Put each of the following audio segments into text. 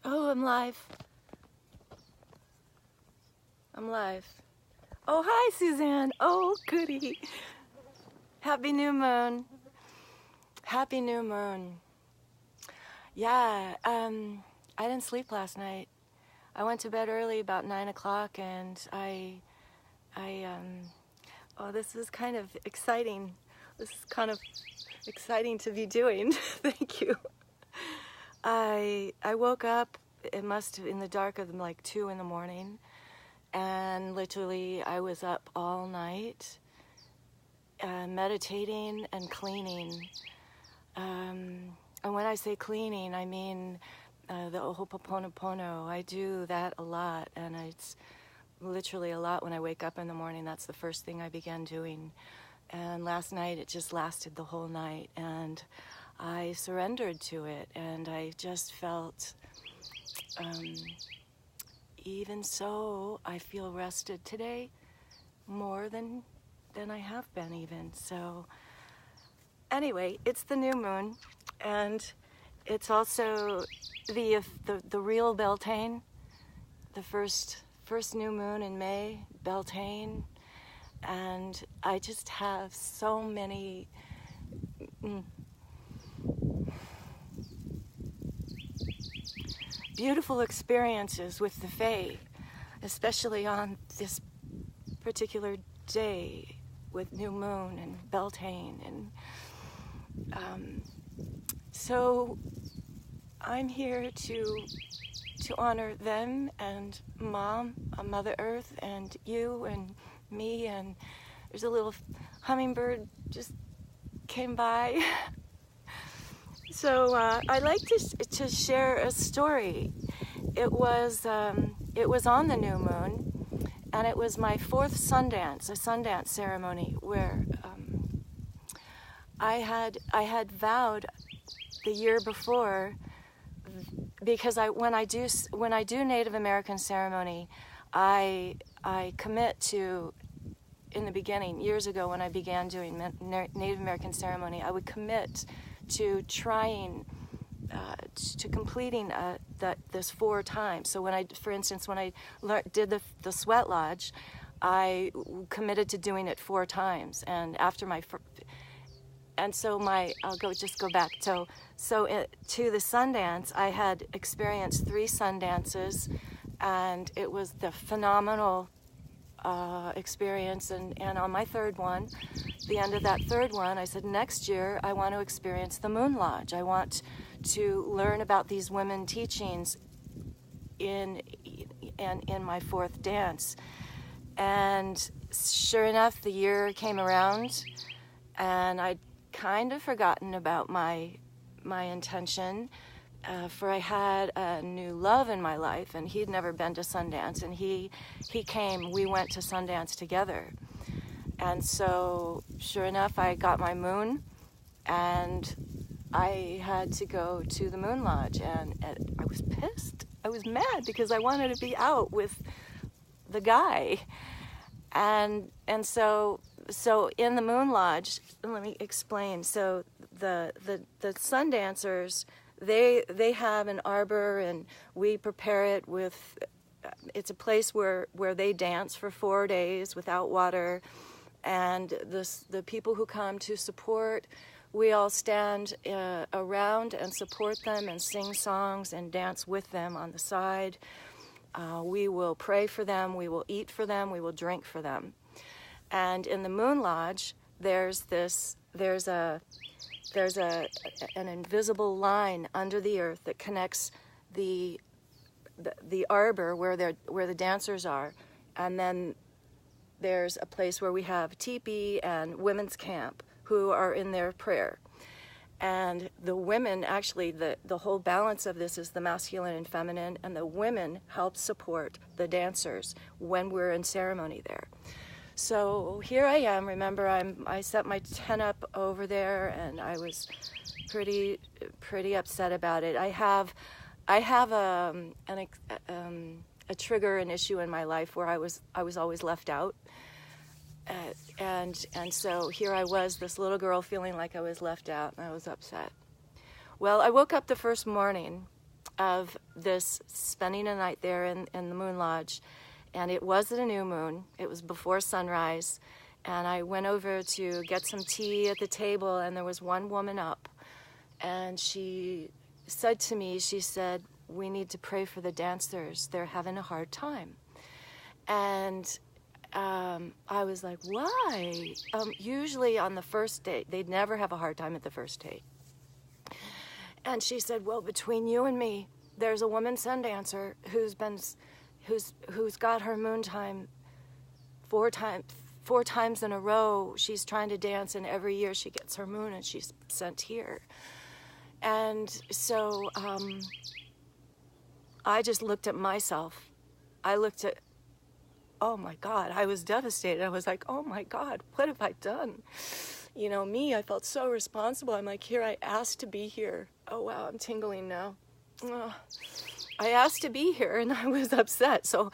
Oh, I'm live. I'm live. Oh, hi, Suzanne. Oh, goody. Happy new moon. Happy new moon. Yeah, I didn't sleep last night. I went to bed early, about 9 o'clock, and oh, this is kind of exciting. This is kind of exciting to be doing. Thank you. I woke up, it must have in the dark of like 2 in the morning, and literally I was up all night meditating and cleaning. And when I say cleaning, I mean the Ho'oponopono. I do that a lot, and it's literally a lot when I wake up in the morning. That's the first thing I began doing. And last night it just lasted the whole night, and I surrendered to it, and I just felt, even so, I feel rested today more than I have been even. So anyway, it's the new moon, and it's also the real Beltane, the first new moon in May, Beltane, and I just have so many beautiful experiences with the Fae, especially on this particular day with new moon and Beltane, and so I'm here to honor them and Mom, Mother Earth, and you and me, and there's a little hummingbird just came by. So I'd like to share a story. It was on the new moon, and it was my 4th Sundance, a Sundance ceremony where I had vowed the year before, because when I do Native American ceremony, I commit to, in the beginning, years ago when I began doing Native American ceremony, I would commit to trying to completing this 4 times. So for instance, when I did the sweat lodge, I committed to doing it 4 times, and after I'll go back. So to the Sundance, I had experienced 3 Sundances, and it was the phenomenal experience. And on my 3rd one, the end of that 3rd one, I said, next year I want to experience the Moon Lodge. I want to learn about these women teachings in my 4th dance. And sure enough, the year came around, and I'd kind of forgotten about my intention, for I had a new love in my life, and he'd never been to Sundance, and he came. We went to Sundance together, and so sure enough, I got my moon, and I had to go to the Moon Lodge, and I was pissed. I was mad because I wanted to be out with the guy, and so in the Moon Lodge, let me explain. So the Sundancers, they have an arbor, and we prepare it with. It's a place where they dance for 4 days without water, and the people who come to support, we all stand around and support them and sing songs and dance with them on the side. We will pray for them, we will eat for them, we will drink for them. And in the Moon Lodge, there's an invisible line under the earth that connects the arbor where the dancers are, and then there's a place where we have teepee and women's camp who are in their prayer. And the women, actually, the whole balance of this is the masculine and feminine, and the women help support the dancers when we're in ceremony there. So here I am. Remember, I set my tent up over there, and I was pretty upset about it. I have a trigger, an issue in my life where I was always left out, and so here I was, this little girl, feeling like I was left out, and I was upset. Well, I woke up the first morning, of this spending a night there in the Moon Lodge. And it wasn't a new moon. It was before sunrise. And I went over to get some tea at the table, and there was one woman up. And she said to me, she said, "We need to pray for the dancers. They're having a hard time." And I was like, why? Usually on the first date, they'd never have a hard time at the first date. And she said, "Well, between you and me, there's a woman sun dancer who's got her moon time four times in a row. She's trying to dance, and every year she gets her moon, and she's sent here." And so I just looked at myself. I looked at, oh my God, I was devastated. I was like, oh my God, what have I done? You know, me, I felt so responsible. I'm like, here, I asked to be here. Oh wow, I'm tingling now. I asked to be here, and I was upset. So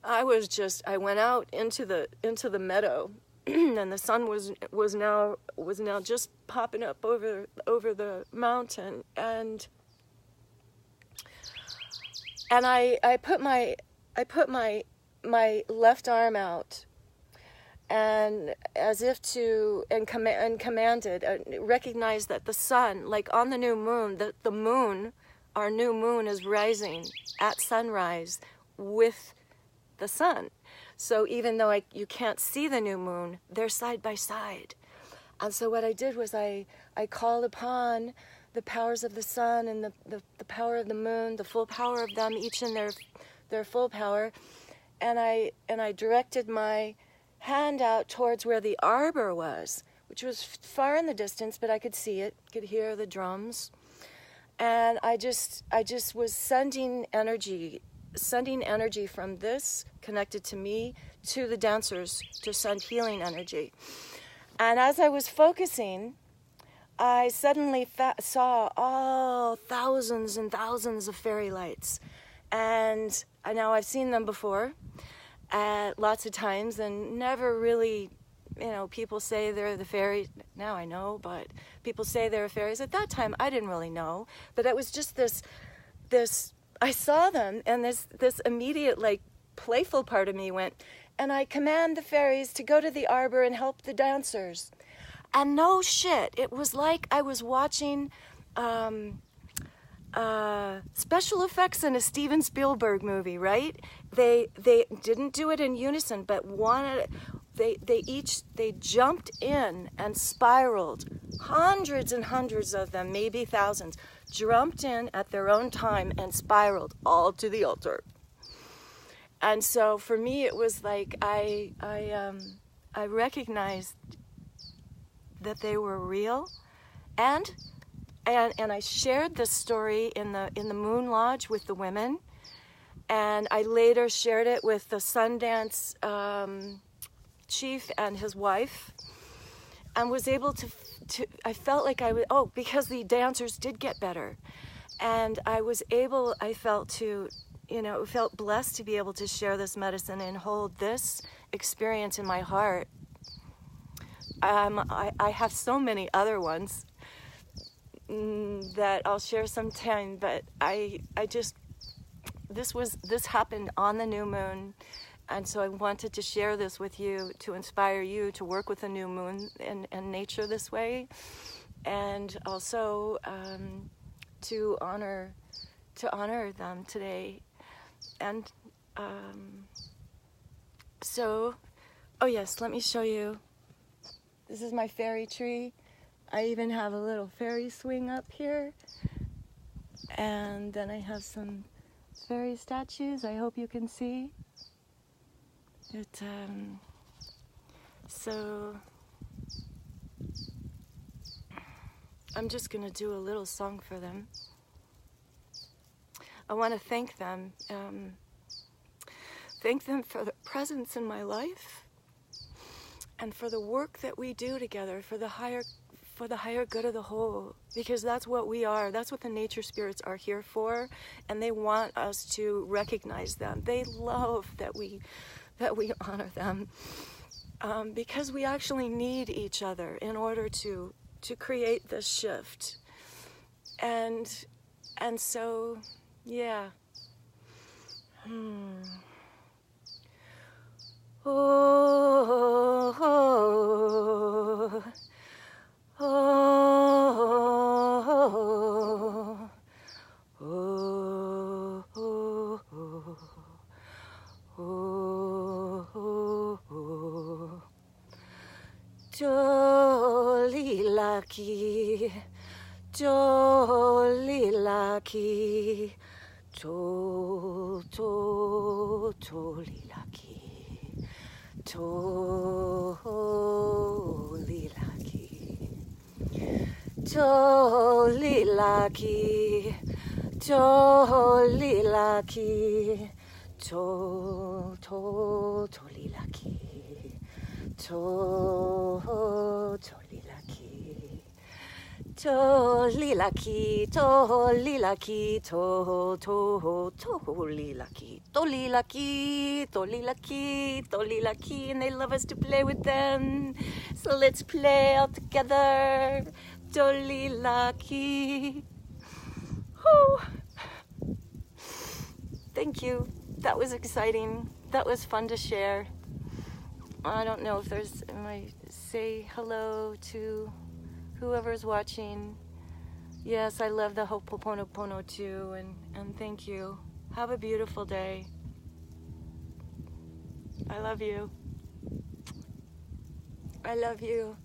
I went out into the meadow, and the sun was now just popping up over the mountain, and I put my left arm out, and as if to commanded, recognized that the sun, like on the new moon, the moon, our new moon, is rising at sunrise with the sun. So even though you can't see the new moon, they're side by side. And so what I did was I called upon the powers of the sun and the power of the moon, the full power of them, each in their full power. And I directed my hand out towards where the arbor was, which was far in the distance, but I could see it, could hear the drums. And I just was sending energy from this connected to me to the dancers to send healing energy. And as I was focusing, I suddenly saw all thousands and thousands of fairy lights. And now I've seen them before, lots of times, and never really, people say they're the fairies. Now I know, but people say they're fairies. At that time, I didn't really know. But it was just this, I saw them, and this immediate, playful part of me went, and I command the fairies to go to the arbor and help the dancers. And no shit, it was like I was watching special effects in a Steven Spielberg movie, right? They didn't do it in unison, but they jumped in and spiraled. Hundreds and hundreds of them, maybe thousands, jumped in at their own time and spiraled all to the altar. And so for me, it was like I recognized that they were real, and I shared this story in the Moon Lodge with the women, and I later shared it with the Sundance chief and his wife, and was able to I felt like I was, because the dancers did get better, and I felt blessed to be able to share this medicine and hold this experience in my heart. I have so many other ones that I'll share sometime, but this happened on the new moon, and so I wanted to share this with you to inspire you to work with the new moon and nature this way, and also to honor them today. And yes, let me show you. This is my fairy tree. I even have a little fairy swing up here. And then I have some fairy statues I hope you can see. So I'm just going to do a little song for them. I want to thank them. Thank them for their presence in my life, and for the work that we do together for the higher good of the whole, because that's what we are. That's what the nature spirits are here for, and they want us to recognize them. They love that we honor them, because we actually need each other in order to create this shift. And so Yeah. Oh, oh, oh, oh, oh, oh, oh, oh. Jolly lucky, jolly lucky, jolly lucky, jolly lucky, jolly lucky, jolly lucky, jolly lucky. Jolly lucky, jolly lucky, jolly lucky, jolly lucky, jolly lucky, jolly lucky, jolly lucky, and they love us to play with them. So let's play all together. Jolly lucky. Oh, thank you. That was exciting. That was fun to share. I don't know if there's, I say hello to whoever's watching. Yes, I love the Ho'oponopono too, and thank you. Have a beautiful day. I love you. I love you.